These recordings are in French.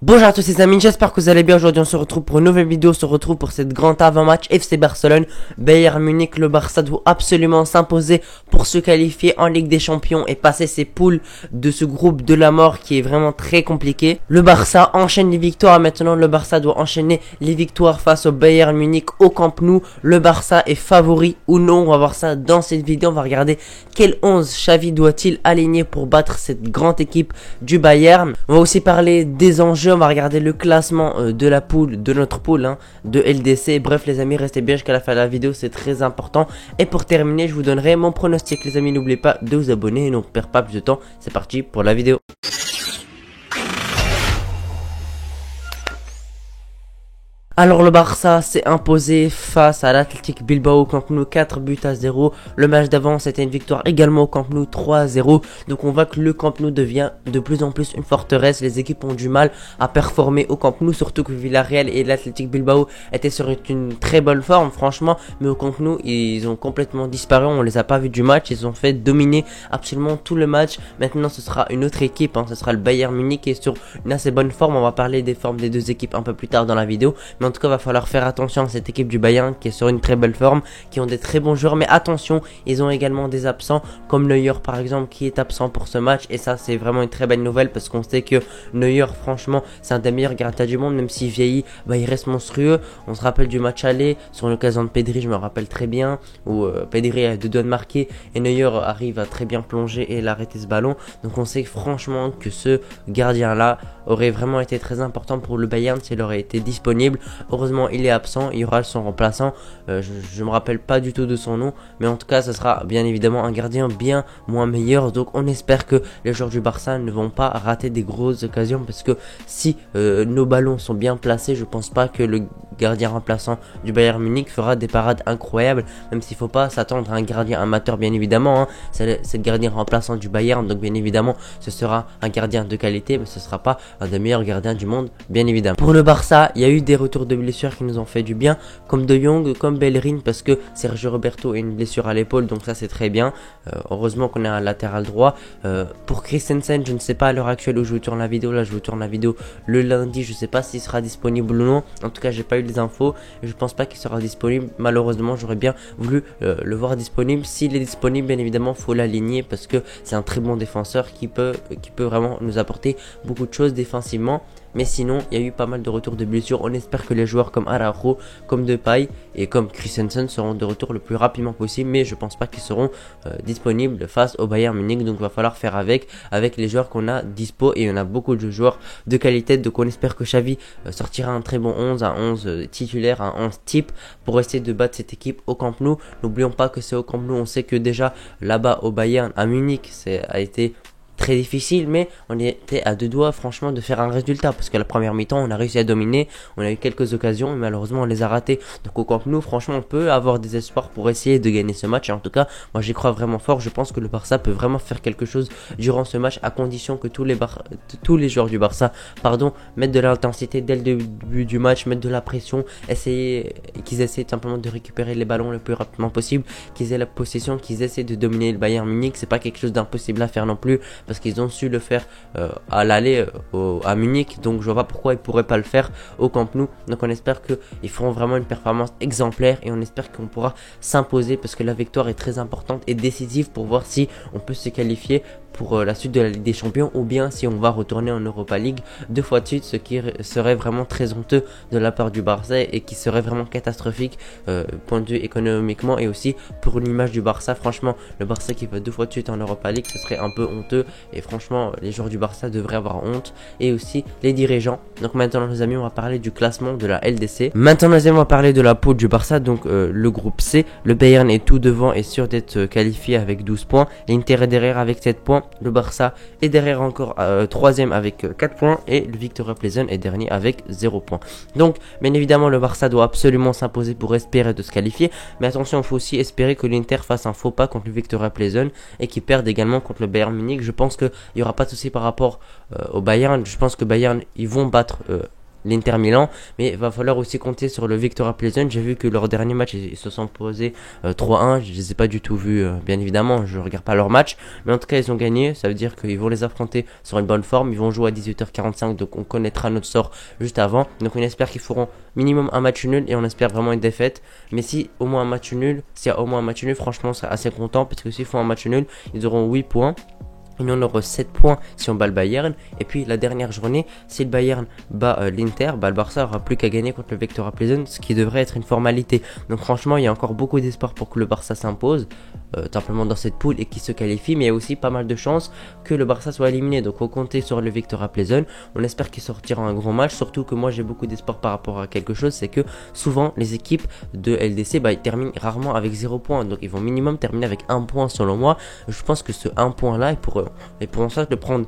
Bonjour à tous les amis, j'espère que vous allez bien. Aujourd'hui on se retrouve pour une nouvelle vidéo, on se retrouve pour cette grande avant-match FC Barcelone, Bayern Munich. Le Barça doit absolument s'imposer pour se qualifier en Ligue des Champions et passer ses poules de ce groupe de la mort qui est vraiment très compliqué. Le Barça enchaîne les victoires, maintenant le Barça doit enchaîner les victoires face au Bayern Munich au Camp Nou. Le Barça est favori ou non, on va voir ça dans cette vidéo. On va regarder quel 11 Xavi doit-il aligner pour battre cette grande équipe du Bayern. On va aussi parler des enjeux. On va regarder le classement de la poule, de notre poule, de LDC. Bref les amis, restez bien jusqu'à la fin de la vidéo, c'est très important. Et pour terminer, je vous donnerai mon pronostic. Les amis, n'oubliez pas de vous abonner et on ne perd pas plus de temps. C'est parti pour la vidéo. Alors le Barça s'est imposé face à l'Athletic Bilbao au Camp Nou 4-0. Le match d'avant c'était une victoire également au Camp Nou 3-0. Donc on voit que le Camp Nou devient de plus en plus une forteresse. Les équipes ont du mal à performer au Camp Nou, surtout que Villarreal et l'Athletic Bilbao étaient sur une très bonne forme franchement. Mais au Camp Nou ils ont complètement disparu, on les a pas vus du match. Ils ont fait dominer absolument tout le match. Maintenant ce sera une autre équipe, ce sera le Bayern Munich qui est sur une assez bonne forme. On va parler des formes des deux équipes un peu plus tard dans la vidéo. Mais en tout cas, il va falloir faire attention à cette équipe du Bayern qui est sur une très belle forme, qui ont des très bons joueurs. Mais attention, ils ont également des absents, comme Neuer par exemple, qui est absent pour ce match. Et ça, c'est vraiment une très belle nouvelle parce qu'on sait que Neuer, franchement, c'est un des meilleurs gardiens du monde. Même s'il vieillit, il reste monstrueux. On se rappelle du match aller, sur l'occasion de Pedri, je me rappelle très bien, où Pedri a deux doigts de marquer et Neuer arrive à très bien plonger et l'arrêter ce ballon. Donc on sait franchement que ce gardien-là aurait vraiment été très important pour le Bayern s'il aurait été disponible. Heureusement il est absent, il y aura son remplaçant, je me rappelle pas du tout de son nom, mais en tout cas ce sera bien évidemment un gardien bien moins meilleur. Donc on espère que les joueurs du Barça ne vont pas rater des grosses occasions, parce que si nos ballons sont bien placés, je pense pas que le gardien remplaçant du Bayern Munich fera des parades incroyables, même s'il faut pas s'attendre à un gardien amateur bien évidemment, c'est le gardien remplaçant du Bayern, donc bien évidemment ce sera un gardien de qualité, mais ce sera pas un des meilleurs gardiens du monde bien évidemment. Pour le Barça, il y a eu des retours de blessures qui nous ont fait du bien, comme De Jong, comme Bellerin, parce que Sergio Roberto a une blessure à l'épaule, donc ça c'est très bien. Heureusement qu'on a un latéral droit. Pour Christensen, je ne sais pas à l'heure actuelle où je vous tourne la vidéo, là je vous tourne la vidéo le lundi, je sais pas s'il sera disponible ou non. En tout cas j'ai pas eu les infos et je pense pas qu'il sera disponible. Malheureusement j'aurais bien voulu le voir disponible. S'il est disponible, bien évidemment faut l'aligner parce que c'est un très bon défenseur qui peut vraiment nous apporter beaucoup de choses défensivement. Mais sinon, il y a eu pas mal de retours de blessures. On espère que les joueurs comme Araujo, comme Depay et comme Christensen seront de retour le plus rapidement possible. Mais je pense pas qu'ils seront disponibles face au Bayern Munich. Donc il va falloir faire avec les joueurs qu'on a dispo. Et on a beaucoup de joueurs de qualité. Donc on espère que Xavi sortira un très bon 11, un 11 titulaire, un 11 type pour essayer de battre cette équipe au Camp Nou. N'oublions pas que c'est au Camp Nou. On sait que déjà là-bas au Bayern, à Munich, a été très difficile, mais on était à deux doigts franchement de faire un résultat, parce que la première mi-temps on a réussi à dominer, on a eu quelques occasions mais malheureusement on les a ratées. Donc au Camp Nou franchement on peut avoir des espoirs pour essayer de gagner ce match, et en tout cas moi j'y crois vraiment fort. Je pense que le Barça peut vraiment faire quelque chose durant ce match, à condition que tous les joueurs du Barça mettent de l'intensité dès le début du match, mettent de la pression, qu'ils essaient simplement de récupérer les ballons le plus rapidement possible, qu'ils aient la possession, qu'ils essaient de dominer le Bayern Munich. C'est pas quelque chose d'impossible à faire non plus, parce qu'ils ont su le faire à l'aller à Munich, donc je vois pas pourquoi ils pourraient pas le faire au Camp Nou. Donc on espère qu'ils feront vraiment une performance exemplaire et on espère qu'on pourra s'imposer, parce que la victoire est très importante et décisive pour voir si on peut se qualifier pour la suite de la Ligue des Champions, ou bien si on va retourner en Europa League 2 fois de suite, ce qui serait vraiment très honteux de la part du Barça et qui serait vraiment catastrophique point de vue économiquement et aussi pour l'image du Barça. Franchement, le Barça qui va 2 fois de suite en Europa League, ce serait un peu honteux, et franchement les joueurs du Barça devraient avoir honte, et aussi les dirigeants. Donc maintenant les amis, on va parler du classement de la LDC. Maintenant les amis, on va parler de la poule du Barça, donc le groupe C. Le Bayern est tout devant et sûr d'être qualifié avec 12 points, l'Inter est derrière avec 7 points, le Barça est derrière encore 3ème avec 4 points, et le Viktoria Plzen est dernier avec 0 points. Donc bien évidemment le Barça doit absolument s'imposer pour espérer de se qualifier, mais attention, il faut aussi espérer que l'Inter fasse un faux pas contre le Viktoria Plzen et qu'il perde également contre le Bayern Munich. Je pense qu'il n'y aura pas de souci par rapport au Bayern. Je pense que Bayern ils vont battre l'Inter Milan, mais il va falloir aussi compter sur le Victoria Pleasant. J'ai vu que leur dernier match, ils se sont posés 3-1, je les ai pas du tout vus, bien évidemment, je regarde pas leur match, mais en tout cas ils ont gagné, ça veut dire qu'ils vont les affronter sur une bonne forme, ils vont jouer à 18h45, donc on connaîtra notre sort juste avant, donc on espère qu'ils feront minimum un match nul et on espère vraiment une défaite, mais si au moins un match nul, s'il y a au moins un match nul, franchement on serait assez content, parce que s'ils font un match nul, ils auront 8 points. Et nous on aura 7 points si on bat le Bayern. Et puis la dernière journée, si le Bayern bat l'Inter, le Barça aura plus qu'à gagner contre le Victoria Pleasant, ce qui devrait être une formalité. Donc franchement, il y a encore beaucoup d'espoir pour que le Barça s'impose, simplement dans cette poule et qu'il se qualifie. Mais il y a aussi pas mal de chances que le Barça soit éliminé. Donc on compte sur le Victoria Pleasant. On espère qu'il sortira un grand match. Surtout que moi j'ai beaucoup d'espoir par rapport à quelque chose, c'est que souvent les équipes de LDC ils terminent rarement avec 0 points. Donc ils vont minimum terminer avec 1 point selon moi. Je pense que ce 1 point là, et pour ça, de prendre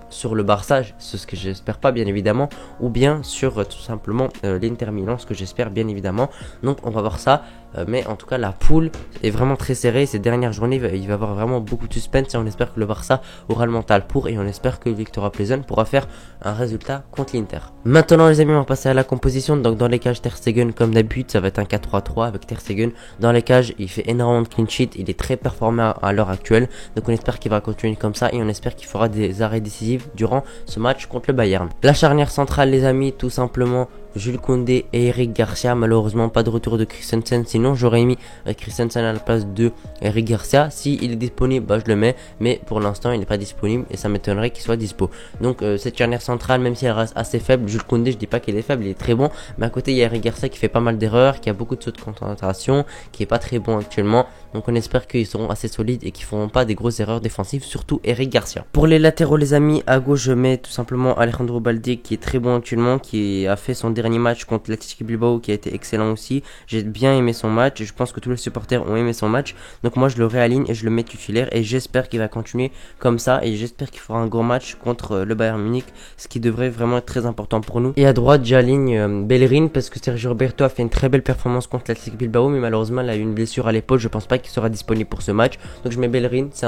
sur le Barça, c'est ce que j'espère pas bien évidemment, ou bien sur tout simplement l'Inter Milan, ce que j'espère bien évidemment. Donc on va voir ça, mais en tout cas la poule est vraiment très serrée. Ces dernières journées, il va y avoir vraiment beaucoup de suspense et on espère que le Barça aura le mental pour, et on espère que Victoria Pleasant pourra faire un résultat contre l'Inter. Maintenant les amis, on va passer à la composition. Donc dans les cages, Ter Stegen comme d'habitude, ça va être un 4-3-3 avec Ter Stegen. Dans les cages, il fait énormément de clean sheet, il est très performant à l'heure actuelle, donc on espère qu'il va continuer comme ça et on espère qu'il fera des arrêts décisifs durant ce match contre le Bayern. La charnière centrale les amis, tout simplement Jules Koundé et Eric Garcia. Malheureusement pas de retour de Christensen, sinon j'aurais mis Christensen à la place de Eric Garcia. Si il est disponible, je le mets, mais pour l'instant il n'est pas disponible et ça m'étonnerait qu'il soit dispo. Donc cette charnière centrale, même si elle reste assez faible, Jules Koundé, je dis pas qu'il est faible, il est très bon, mais à côté il y a Eric Garcia qui fait pas mal d'erreurs, qui a beaucoup de sauts de concentration, qui est pas très bon actuellement. Donc on espère qu'ils seront assez solides et qu'ils feront pas des grosses erreurs défensives, surtout Eric Garcia. Pour les latéraux les amis, à gauche je mets tout simplement Alejandro Balde qui est très bon actuellement, qui a fait son dernier match contre l'Athletic Bilbao qui a été excellent aussi. J'ai bien aimé son match et je pense que tous les supporters ont aimé son match. Donc moi je le réaligne et je le mets titulaire et j'espère qu'il va continuer comme ça et j'espère qu'il fera un gros match contre le Bayern Munich, ce qui devrait vraiment être très important pour nous. Et à droite j'aligne Bellerin parce que Sergio Roberto a fait une très belle performance contre l'Athletic Bilbao, mais malheureusement il a eu une blessure à l'épaule, je pense pas qu'il sera disponible pour ce match. Donc je mets Bellerin, c'est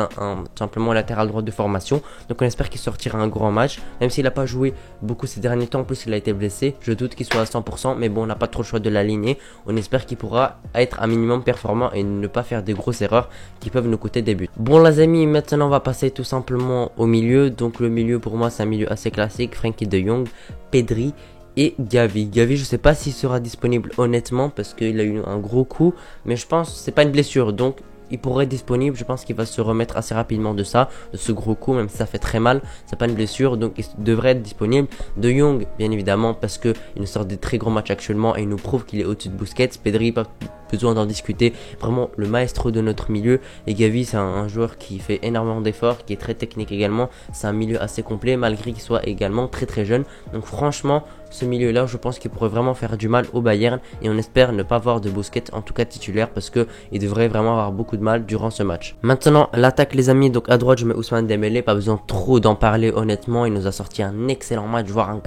simplement latéral droit de formation. Donc on espère qu'il sortira un grand match, même s'il n'a pas joué beaucoup ces derniers temps, en plus il a été blessé. Je doute qu'il soit à 100%, mais bon on n'a pas trop le choix de l'aligner. On espère qu'il pourra être un minimum performant et ne pas faire des grosses erreurs qui peuvent nous coûter des buts. Bon les amis, maintenant on va passer tout simplement au milieu. Donc le milieu pour moi c'est un milieu assez classique, Frenkie de Jong, Pedri et Gavi. Gavi je sais pas s'il sera disponible honnêtement parce qu'il a eu un gros coup, mais je pense que c'est pas une blessure, donc il pourrait être disponible. Je pense qu'il va se remettre assez rapidement de ce gros coup, même si ça fait très mal, c'est pas une blessure, donc il devrait être disponible. De Jong bien évidemment parce que il nous sort des très gros matchs actuellement et il nous prouve qu'il est au-dessus de Busquets. Pedri, pas besoin d'en discuter, vraiment le maestro de notre milieu. Et Gavi c'est un joueur qui fait énormément d'efforts, qui est très technique également, c'est un milieu assez complet malgré qu'il soit également très jeune. Donc franchement ce milieu là je pense qu'il pourrait vraiment faire du mal au Bayern et on espère ne pas voir de Busquets en tout cas titulaire parce que il devrait vraiment avoir beaucoup de mal durant ce match. Maintenant l'attaque les amis, donc à droite je mets Ousmane Dembélé, pas besoin trop d'en parler honnêtement, il nous a sorti un excellent match, voire un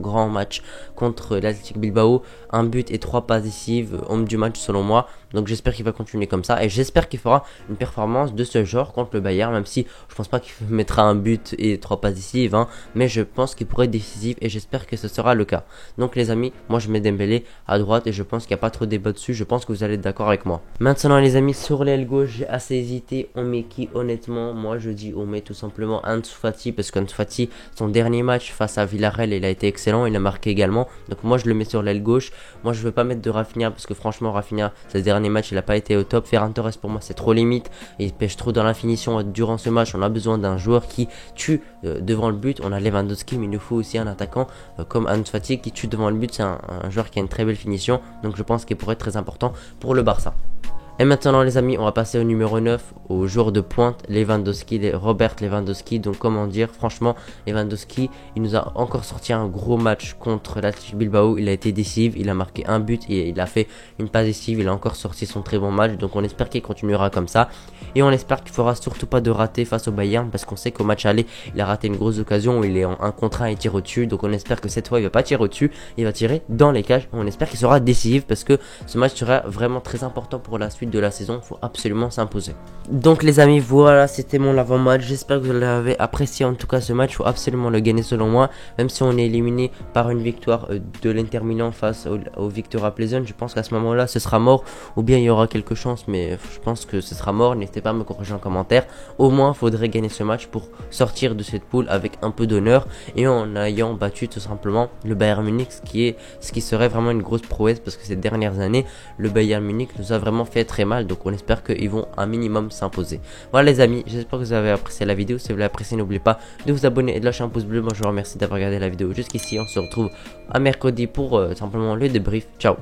grand match contre l'Athletic Bilbao, un but et 3 passes décisives, homme du match selon moi. Donc j'espère qu'il va continuer comme ça et j'espère qu'il fera une performance de ce genre contre le Bayern, même si je pense pas qu'il mettra un but et 3 passes décisives, mais je pense qu'il pourrait être décisif et j'espère que ce sera le cas. Donc les amis, moi je mets Dembélé à droite et je pense qu'il n'y a pas trop de débat dessus, je pense que vous allez être d'accord avec moi. Maintenant les amis, sur l'aile gauche j'ai assez hésité, on met qui honnêtement? Moi je dis on met tout simplement Ansu Fati parce qu'Ansu Fati, son dernier match face à Villarreal il a été excellent, il a marqué également, donc moi je le mets sur l'aile gauche. Moi je veux pas mettre de Rafinha parce que franchement Rafinha ce dernier match il a pas été au top. Ferran Torres pour moi c'est trop limite, il pêche trop dans la finition durant ce match. On a besoin d'un joueur qui tue devant le but. On a Lewandowski mais il nous faut aussi un attaquant comme Ansu Fati qui tue devant le but. C'est un joueur qui a une très belle finition, donc je pense qu'il pourrait être très important pour le Barça. Et maintenant les amis, on va passer au numéro 9, au joueur de pointe, Lewandowski, Robert Lewandowski. Donc comment dire, franchement Lewandowski, il nous a encore sorti un gros match contre l'Athletic Bilbao, il a été décisif, il a marqué un but et il a fait une passe décisive, il a encore sorti son très bon match. Donc on espère qu'il continuera comme ça et on espère qu'il fera surtout pas de raté face au Bayern parce qu'on sait qu'au match aller, il a raté une grosse occasion où il est en 1 contre 1 et tire au-dessus. Donc on espère que cette fois il va pas tirer au-dessus, il va tirer dans les cages. On espère qu'il sera décisif parce que ce match sera vraiment très important pour la suite de la saison, il faut absolument s'imposer. Donc les amis, voilà, c'était mon avant-match. J'espère que vous l'avez apprécié. En tout cas, ce match, il faut absolument le gagner selon moi. Même si on est éliminé par une victoire de l'Inter Milan face au Victoria Pleasant, je pense qu'à ce moment-là, ce sera mort. Ou bien il y aura quelques chances, mais je pense que ce sera mort. N'hésitez pas à me corriger en commentaire. Au moins, il faudrait gagner ce match pour sortir de cette poule avec un peu d'honneur et en ayant battu tout simplement le Bayern Munich, ce qui serait vraiment une grosse prouesse, parce que ces dernières années, le Bayern Munich nous a vraiment fait très mal. Donc on espère qu'ils vont un minimum s'imposer. Voilà les amis, j'espère que vous avez apprécié la vidéo. Si vous l'avez apprécié, n'oubliez pas de vous abonner et de lâcher un pouce bleu. Moi je vous remercie d'avoir regardé la vidéo jusqu'ici. On se retrouve à mercredi pour simplement le débrief. Ciao.